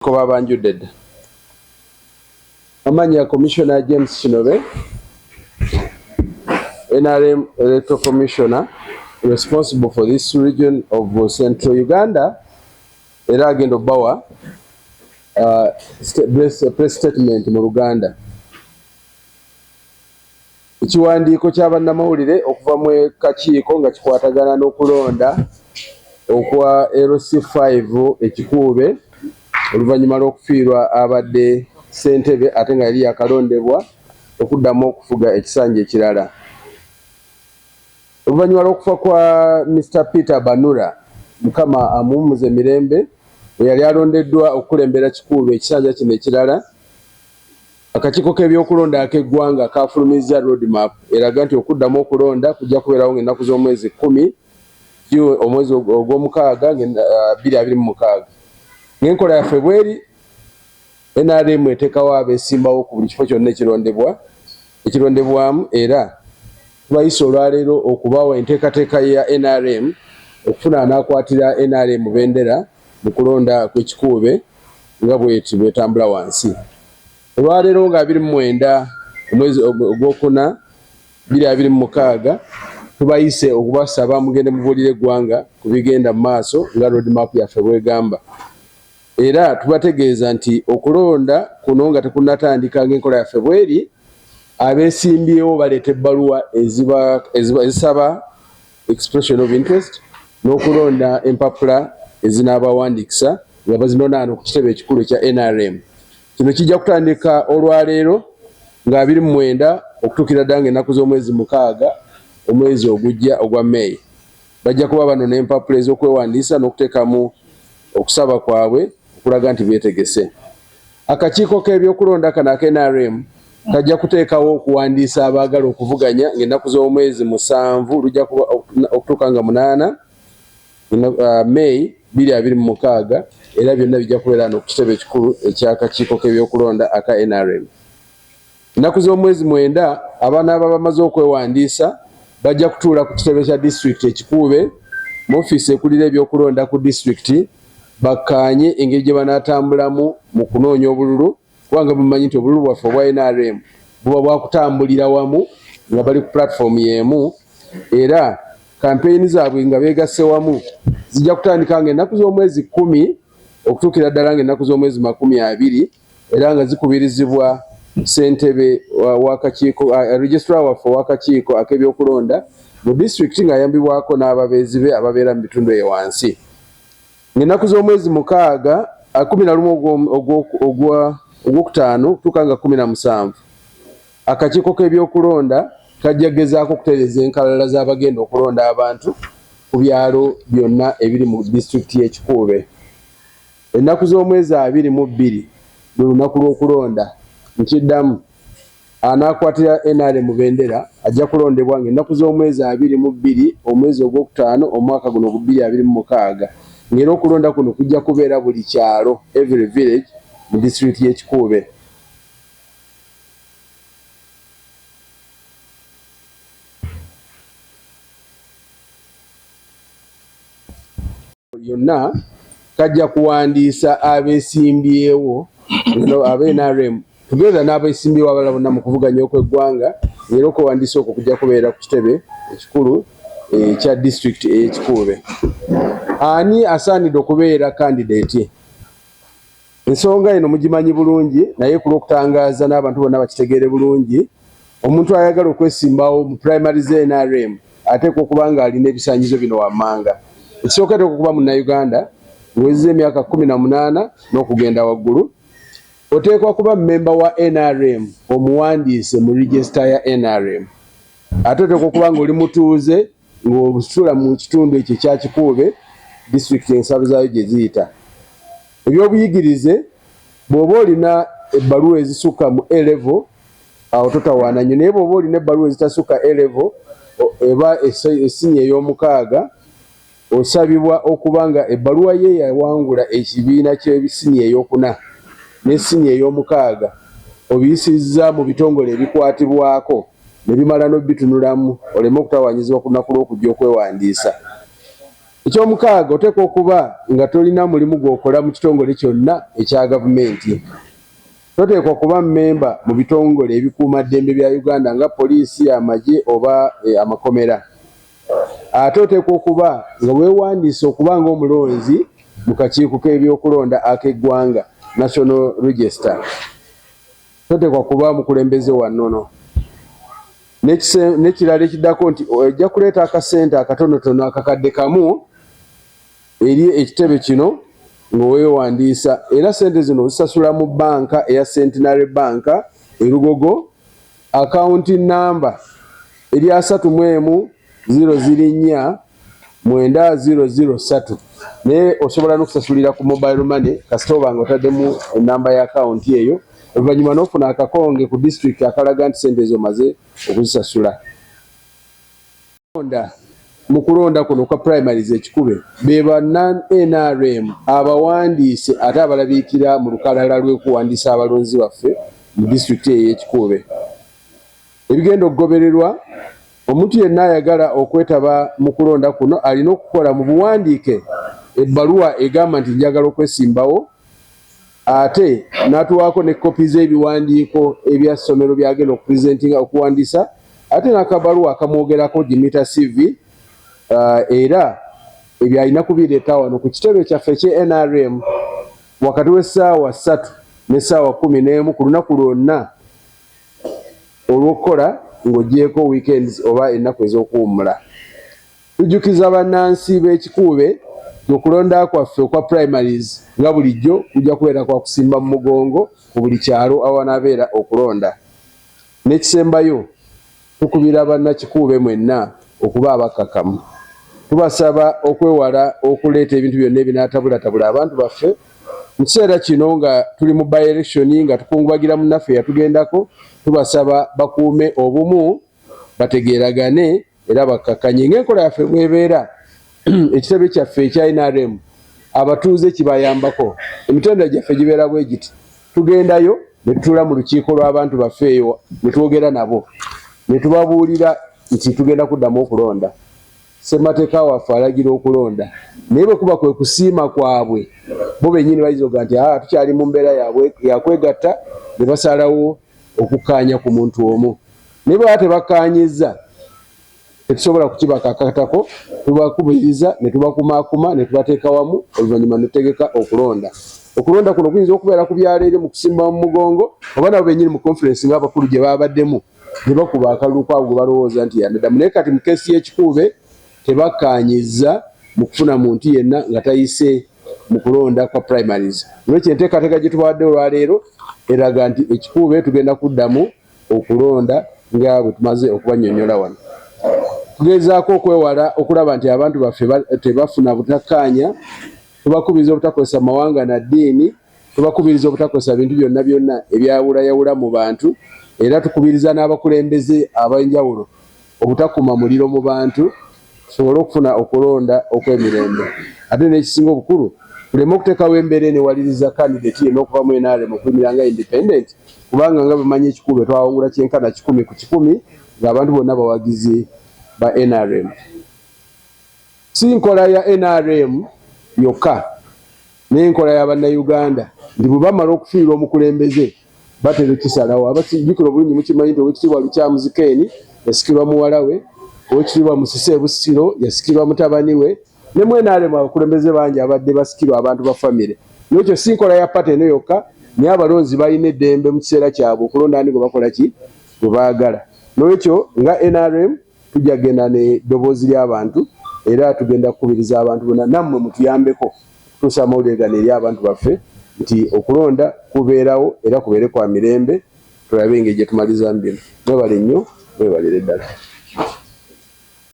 Kuba banjudde amanya Commissioner James Kinobe, NRM Electoral Commissioner responsible for this region of Central Uganda, era agenda obbawa press statement mu Luganda. Ekiwandiiko ky'abannamawulire okuva mu kakiiko nga kikwatagana n'okulonda okwa LC5 ekikuube oluvannyuma lw'okufiirwa abadde ssentebe ate nga yali yakalondebwa okuddamu okufuga ekisanja ekirala. Oluvannyuma lw'okufa kwa Mr. Peter Banura, Mukama amuwummuze emirembe, eyali alondeddwa okukulembera kikuube ekisanja kino ekirala, akakiiko k'ebyokulonda ak'eggwanga kafulumizza roadmap eraga nti okuddamu okulonda kujja kubeerawo ng'ennaku z'omwezi 10 omwezi ogw'omukaaga 2026. Ng'enkola yaffe bweri, NRM eteekawo abeesimbawo ku buli kifo kyonna ekirondebwamu, era tubayise olwaleero okubaawa enteekateeka ya NRM okufuna anaakwatira NRM bendera mu kulonda kw'ekikuube nga bwetambula wansi. Olwaleero nga 29 omwezi ogwokuna 2026 tubayise okubasaba mugende mubuulire eggwanga ku bigenda mu maaso nga roadmap yaffe bwegamba. Era tubategeeza nti okulonda kuno nga tekunatandika ng'enkola yaffe bweri, abeesimbyewo baleeta ebbaluwa ezisaba expression of interest n'okulonda empapula ezinaabawandiikisa nga bazinonaana ku kitebe ekikulu ekya NRM. Kino kijja kutandika olwaleero nga 29 okutuukira ddala ng'ennaku z'omwezi 6 omwezi ogujja ogwa May. Bajja kuba banona empapula ez'okwewandiisa n'okuteekamu okusaba kwabwe okulaga nti beetegese. Akakiiko k'ebyokulonda kano aka NRM kajja kuteekawo okuwandiisa abaagala okuvuganya ng'ennaku z'omwezi 7 lujja kuba okutuuka nga 8 May 2026, era byonna bijja kubeera ku kitebe ekikulu eky'akakiiko k'ebyokulonda aka NRM. Ennaku z'omwezi 9 abaana aba bamaze okwewandiisa bajja kutuula ku kitebe kya disitulikiti ekikuube mu ofiisi ekulira ebyokulonda ku disitulikiti, bakkaanye engeri gye banaatambulamu mu kunoonya obululu, kubanga mumanyi nti obululu bwaffe obwa NRM buba bwakutambulira wamu nga bali ku platform y'emu, era kampeyini zaabwe nga beegasse wamu zijja kutandika ng'ennaku z'omwezi 10 okutuukira ddala ng'ennaku z'omwezi 20, era nga zikubirizibwa ssentebe w'akakiiko registrar waffe w'akakiiko ak'ebyokulonda mu disitulikiti ng'ayambibwako n'ababeezi be ababeera mu bitundu eyo wansi. Ng'ennaku z'omwezi 11 ogwokutaano okutuuka nga 17 akakiiko k'ebyokulonda kajja gezaako okutereeza enkalala z'abagenda okulonda abantu ku byalo byonna ebiri mu disitulikiti y'ekikuube. Ennaku z'omwezi 22 lwe lunaku lw'okulonda. Nkiddamu, anaakwatira NRM bendera ajja kulondebwa ng'ennaku z'omwezi 22 omwezi ogwokutaano omwaka guno 2026, ng'era okulonda kuno kujja kubeera buli kyalo, every village mu disitulikiti y'ekikuube. Yonna kajja kuwandiisa abeesimbyewo ab'NRM together n'abeesimbyewo abalala bonna mu kuvuganya okw'eggwanga, ng'era okuwandiisa okwo kujja kubeera ku kitebe ekikulu ekya disitulikiti ey'ekikuube. Ani asaanidde okubeera candidate? Ensonga eno mugimanyi bulungi, naye ku lw'okutangaaza n'abantu bonna bakitegeere bulungi, omuntu ayagala okwesimbawo mu primary ze NRM ateekwa okuba ng'alina ebisaanyizo bino wammanga. Ekisooka okuba munnayuganda ng'owezezza emyaka 18 n'okugenda waggulu, oteekwa kuba mmemba wa NRM omuwandiise mu register ya NRM. Ate oteekwa okuba ng'oli mutuuze ng'osula mu kitundu ekyo ekya kikuube, disitulikiti ensalo zaayo gye ziyita. Ebyobuyigirize, bw'oba olina ebbaluwa ezisukka mu A-level awo totawaana nnyo, naye bw'oba olina ebbaluwa ezitasukka A-level eba essinye ey'omukaaga, osabibwa okuba nga ebbaluwa ye yawangula ekibiina ky'ebisinye ey'okuna n'essinye ey'omukaaga obiyisizza mu bitongole ebikwatibwako ne bimala n'obitunulamu oleme okutawanyizibwa ku lunaku lw'okujja okwewandiisa. ekyomukaaga oteekwa okuba nga tolina mulimu gw'okola mu kitongole kyonna ekya gavumenti. Toteekwa kuba mmemba mu bitongole ebikuuma ddembe bya Uganda nga poliisi, amagye oba amakomera. Ate oteekwa okuba nga weewandiisa okuba ng'omulonzi mu kakiiko k'ebyokulonda ak'eggwanga, National Register. Toteekwa kuba mukulembeze wa nnono. N'ekirala ekiddako nti ojja kuleeta akasente akatonotono akakadde kamu eri ekitebe kino ng'oweewandiisa, era sente zino ozisasula mu banka eya Centenary Bank Erugogo, akawunti namba eri 3100490003, naye osobola n'okusasulira ku mobile money kasita oba nga otaddemu enamba ya akawunti eyo, oluvannyuma n'ofuna akakonge ku district akalaga nti sente ezo omaze okuzisasula. Mu kulonda kuno kwa primaries ekikube be ba NRM abawandiise ate abalabiikira mu lukalala lw'okuwandiisa abalonzi baffe mu disitulikiti ey'ekikube. Ebigenda okugobererwa, omuntu yenna ayagala okwetaba mu kulonda kuno alina okukola mu buwandiike ebbaluwa egamba nti njagala okwesimbawo, ate n'atuwaako ne kopi z'ebiwandiiko ebya ssomero byagenda okupresentinga okuwandiisa, ate n'akabaluwa akamwogerako Jimita CV. Era ebyo alina kubireeta wano ku kitebe kyaffe kye NRM wakati w'essaawa 3 n'essaawa 11 ku lunaku lwonna olw'okukola ng'ogyeko weekends oba ennaku ez'okuwummula. Tujjukiza bannansi b'ekikuube okulonda kwaffe okwa primaries nga bulijjo kujja kubeera kwa kusimba mu mugongo ku buli kyalo awanaabeera okulonda. N'ekisembayo tukubira bannakikuube mwenna okuba abakakamu. Tubasaba okwewala okuleeta ebintu byonna ebinaatabulatabula abantu baffe mu kiseera kino nga tuli mu by-election nga tukungubagira munnaffe yatugendako. Tubasaba bakuume obumu, bategeeragane era bakkakanye ng'enkola yaffe bw'ebeera. Ekitebe kyaffe ekya NRM abatuuze kibayambako, emitendera gyaffe gibeera bwe giti. Tugendayo ne tutuula mu lukiiko lw'abantu baffe eyo ne twogera nabo ne tubabuulira nti tugenda kuddamu okulonda. Ssemateeka waffe alagira okulonda, naye bwe kuba kwe kusiima kwabwe bo bennyini bayizoga nti tukyali mu mbeera yaabwe yakwegatta, ne basalawo okukkaanya ku muntu omu. Naye bwe baba tebakkaanyizza tetusobola kukibakakatako, tubakubiriza ne tubakumaakuma ne tubateeka wamu, oluvannyuma ne tutegeka okulonda. Okulonda kuno kuyinza okubeera ku byalo eri mu kusimba mu mugongo, oba nabo bennyini mu conference ng'abakulu gye babaddemu ne bakuba akalulu kwabo gwe balowooza nti yanaddamu. Naye kati mu keesi y'ekikuube tebakkaanyizza mu kufuna muntu yenna nga tayise mu kulonda kwa primaries. Olwekyo enteekateeka gye tubawadde olwaleero eraga nti ekikuube tugenda kuddamu okulonda nga bwe tumaze okubannyonnyola wano. Tugezaako okwewala okulaba nti abantu baffe tebafuna butakkaanya. Tubakubiriza obutakozesa mawanga na ddiini, tubakubiriza obutakozesa bintu byonna byonna ebyawulayawula mu bantu, era tukubiriza n'abakulembeze ab'enjawulo obutakuma muliro mu bantu tusobole okufuna okulonda okw'emirembe. Ate n'ekisinga obukulu tuleme okuteekawo embeera enewaliriza kandidate yenna okuva mu NRM okuyimira nga independent, kubanga nga bamanyi ekikuube twawangula kyenkana 10 ku 10 ng'abantu bonna bawagizi ba NRM. Si nkola ya NRM yokka n'enkola y'Abannayuganda nti bwe bamala okufiirwa omukulembeze batera ekisalawo. Abakijjukira obulungi mukimanyi nti Oweekitiibwa Lukyamuzi Ken yasikirwa muwala we, Oweekitiibwa Musise Busiro yasikirwa mutabani we, ne mu NRM abakulembeze bangi abadde basikirwa abantu ba famire. N'ekyo si nkola ya pate eno yokka, naye abalonzi balina eddembe mu kiseera kyabwe okulonda ani gwe bakola ki gwe baagala. N'ekyo nga NRM tujja kugenda n'eddoboozi ly'abantu era tugenda kukubiriza abantu bonna nammwe mutuyambeko kutuusa amawulire gano eri abantu baffe nti okulonda kubeerawo era kubeere kwa mirembe, tulabe engeri gye tumalizamu bino. Mwebale nnyo, mwebalire ddala.